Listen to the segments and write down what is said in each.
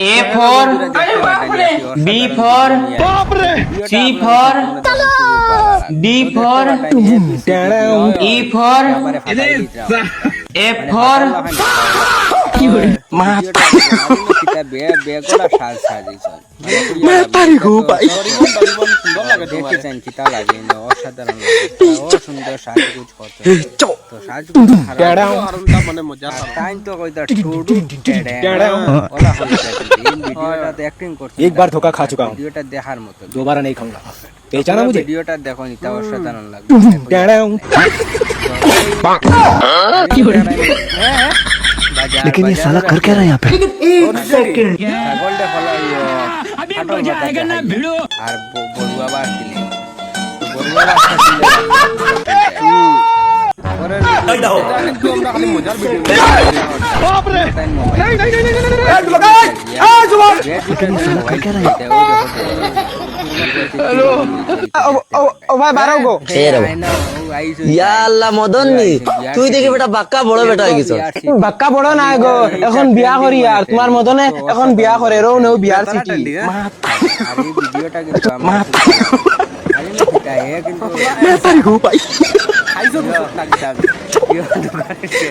A for B for C for D for E for F for एक बार धोखा खा चुका हूँ, दोबारा नहीं खाऊंगा। पहचाना मुझे? ভিডিওটা দেখো নিতা অসাধারণ লাগবে। लेकिन ये साला कर क्या रहा है यहाँ पे? ছাগলটা ফলাইও আটল মাথা দেখাইও। আর বড়ুয়া বাস দিলে বড়ুয়া বাসটা দিলে পরের ভিডিও কিন্তু আমরা খালি মজার ভিডিও বাপ রে नहीं नहीं नहीं नहीं लगाए आ जुबान क्या रहा है हेलो ओ भाई बारो गो ইয়া আল্লাহ মদন নি তুই দেখি বেটা বাক্কা বড় বেটা হয়ে গেছ। বাক্কা বড় না গো, এখন বিয়া করি আর তোমার মদনে এখন বিয়া করে রও নেও বিয়ার চিঠি। আর এই ভিডিওটা কিন্তু আমরা আরে না পিতা এ কিন্তু मैं तारी हूँ भाई, খাইছো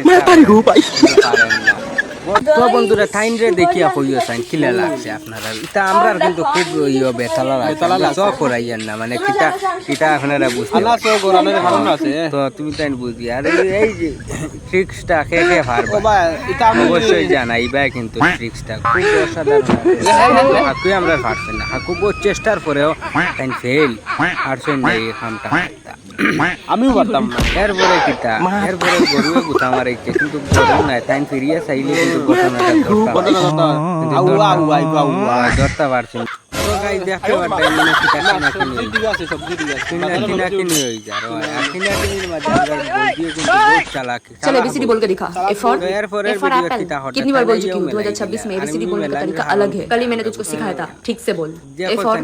मैं तारी हूँ भाई। তো বন্ধুরা টাইম রে দেখিয়া কইও সাইন কিলা লাগছে আপনারা এটা আমরা কিন্তু খুব ইয়ো বেতালা লাগছে সব করাইয়ান না মানে কিটা কিটা আপনারা বুঝতে আল্লাহ সব গরানের কারণ আছে তো তুমি তাই বুঝি আর এই যে ট্রিক্সটা কে কে পারবে এটা আমি অবশ্যই জানাইবা কিন্তু ট্রিক্সটা খুব অসাধারণ হাকু আমরা পারছেন না হাকু বহু চেষ্টার পরেও টাইম ফেল পারছেন না এই কামটা আমিও পারতাম না এরপরে কিটা এরপরে গরুয়ে গুতা মারাইছে কিন্তু গরু না টাইম ফিরিয়া চাইলে কিন্তু ধরতে পারছেন তো গাইস দেখতে পারতেন মানে কিটা কিনা কিনি ঠিক আছে সবজি ঠিক আছে কিনা কিনি হই যা আর কিনা কিনির মধ্যে আমরা বলদিও কিন্তু বহুত চালাক चल एबीसीडी बोल के दिखा ए फॉर एप्पल कितनी बार बोल चुकी हूँ 2026 में एबीसीडी बोलने का तरीका अलग है, कल ही मैंने तुझको सिखाया था, ठीक से बोल। ए फॉर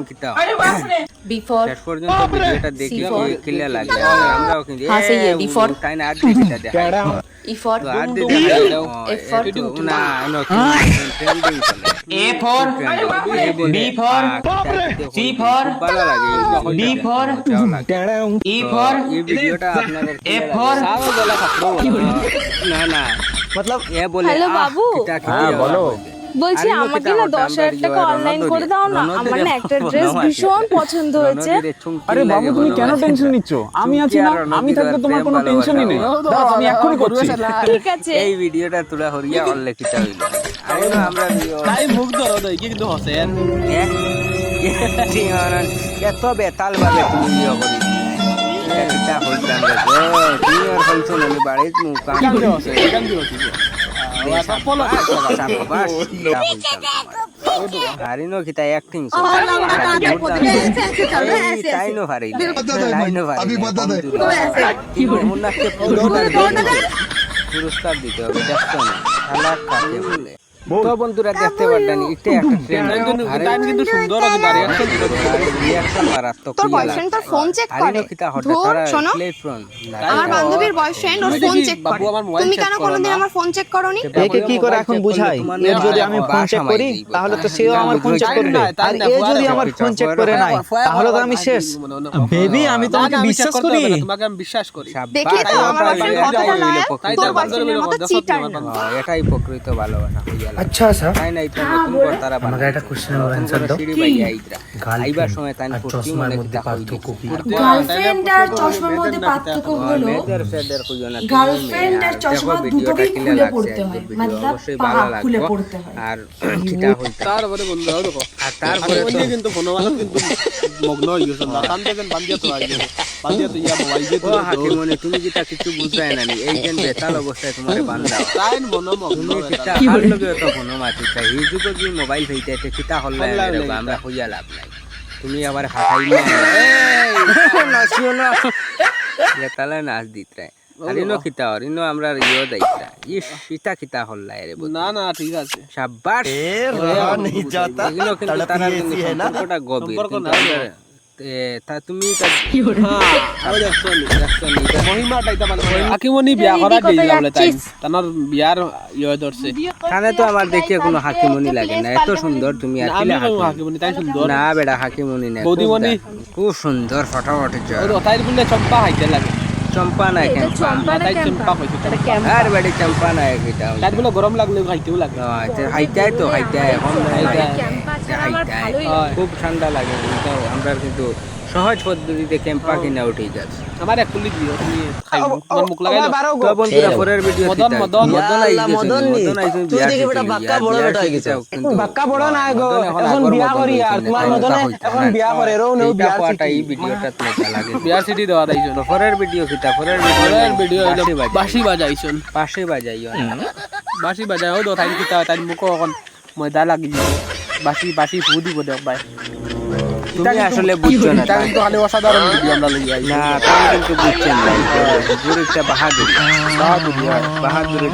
बी फॉर শেষ পর্যন্ত ভিডিওটা দেখিয়ে ক্লিয়ার লাগে আমরাও কিন্তু हाँ सही है, डी फॉर টাইম আর দিতে দেখা ई फॉर एफ फॉर না নো ট্রেন্ডিং চলে A for B for C for ভালো লাগে D for E for এই ভিডিওটা আপনাদের F for না না मतलब এ বলে হ্যালো বাবু। হ্যাঁ বলো বলছি আমাকে না 10,000 টাকা অনলাইন করে দাও না, আমার না একটা ড্রেস ভীষণ পছন্দ হয়েছে। আরে বাবু তুমি কেন টেনশন নিচ্ছ? আমি আছি না, আমি থাকলে তোমার কোনো টেনশনই নেই। দাঁড়াও আমি এক্ষুনি করছি। ঠিক আছে এই ভিডিওটা তোলা হরিয়া অনলে কিটা হইল আরে না আমরা তাই মুখ ধরো দই কি কিন্তু হোসেন এত বেতাল ভাবে তুমি ইয়ে করি এটা হইতাম রে তুমি আর হইছো না বাড়ি মুখ কাম কেমনে হোসেন কেমনে হোসেন হারিনো কিতা অ্যাক্টিং তাইনো হারি তাইনো হারি পুরস্কার দিতে হবে দেখছো না খেলা কাকে বলে তো বন্ধুরা দেখতে পারলেন এটা একটা ট্রেন্ড টাইম কিন্তু সুন্দর কিন্তু রিঅ্যাকশন মারাত্মক তোর বয়ফ্রেন্ড তোর ফোন চেক করে। ধুর, শোনো, আমার বান্ধবীর বয়ফ্রেন্ড ওর ফোন চেক করে। তুমি কেন কোনোদিন আমার ফোন চেক করোনি? একে কি করে এখন বুঝাই? এর যদি আমি ফোন চেক করি তাহলে তো সেও আমার ফোন চেক করবে, আর এ যদি আমার ফোন চেক করে নাই তাহলে তো আমি শেষ। বেবি আমি তোমাকে বিশ্বাস করি, তোমাকে আমি বিশ্বাস করি। দেখি তো আমার বয়ফ্রেন্ড কতটা লয়াল, তোর বয়ফ্রেন্ডের মতো চিটার না। এটাই প্রকৃত ভালোবাসা হইয়া अच्छा सा তাই না এটা নতুন করতারা বানাই আমাকে একটা কোশ্চেন আনসার দাও। আইবার সময় তাই ফুটি মানে কিতা পার্থক্য কি? গার্লফ্রেন্ড আর চশমার মধ্যে পার্থক্য হলো গার্লফ্রেন্ড আর চশমা দুটোকেই খুলে পড়তে হয়, मतलब পা খুলে পড়তে হয়। আর কিতা হইতা তারপরে বন্ধু দাও দেখো আর তারপরে ওই কিন্তু ফোন वाला কিন্তু মগ্ন হয়ে গেছে না, কান দেখেন বান্দিয়া তো আইছে বান্দিয়া তো ইয়া মোবাইল দিয়ে ও হাকিমনে তুমি কিতা কিছু বুঝায় না নি এই কেন বেতাল অবস্থায় তোমারে বান্ধা তাইন মন মগ্ন তুমি কিতা আর লগে তো ফোন মাতি চাই এই যুগে যে মোবাইল হইতে কিতা হল্লা আমরা হইয়া লাভ নাই তুমি আবার হাতাই নাচিও না বেতালে নাচ দিতরা আরিনো কিতা আরিনো আমরা ইয়ো দাইতরা ইস ইতা কিতা হল্লা রে না না ঠিক আছে শাবাশ এ রহা नहीं जाता এগুলো কিন্তু তারা কিন্তু সম্পর্কটা গভীর তা তুমি হাকিমনি বিয়া করা দেই যাবলে তাই তানার বিয়ার ইয়ে ধরছে তাহলে তো আমার দেখিয়ে কোনো হাকিমনি লাগে না, এত সুন্দর তুমি আর আমি কিলা হাকিমনি তাই সুন্দর না বেটা হাকিমনি না, বৌদিমণি। খুব সুন্দর ফটাফটি তাই বললে চম্পা হাইতে লাগে চম্পা নাই তাই চম্পা হইছে আর বেটি চম্পা নাই এটা তাই বলে গরম লাগলে হাইতেও লাগে হাইটাই তো হাইটাই এখন খুব ঠান্ডা লাগে, কিন্তু আমরা কিন্তু সহজ পদ্ধতিতে ক্যাম্পা কিনা উঠে যাচ্ছে। আমার এক কুলি দিও তুমি খাইবো তোমার মুখ লাগাই তো বন্ধুরা পরের ভিডিও মদন মদন বাক্কা বড় না গো এখন বিয়া করি আর তোমার মদনে এখন বিয়া করে রও নেও বিয়া এই ভিডিওটা মজা লাগে। বিয়া সিটি দেওয়া দাইছো পরের ভিডিও কিটা পরের ভিডিও বাসি বাজাইছন পাশে বাজাইও বাসি বাজাও দো তাই কিতা তাই মুখ এখন ময়দা লাগি বাসি বাসি ফু দিব দেখ ভাই তুমি আসলে বুঝছো না, এটা কিন্তু খালি অসাধারণ ভিডিও আমরা লই আই না তুমি কিন্তু বুঝছেন না, পুরো একটা বাহাদুরি বাহাদুরি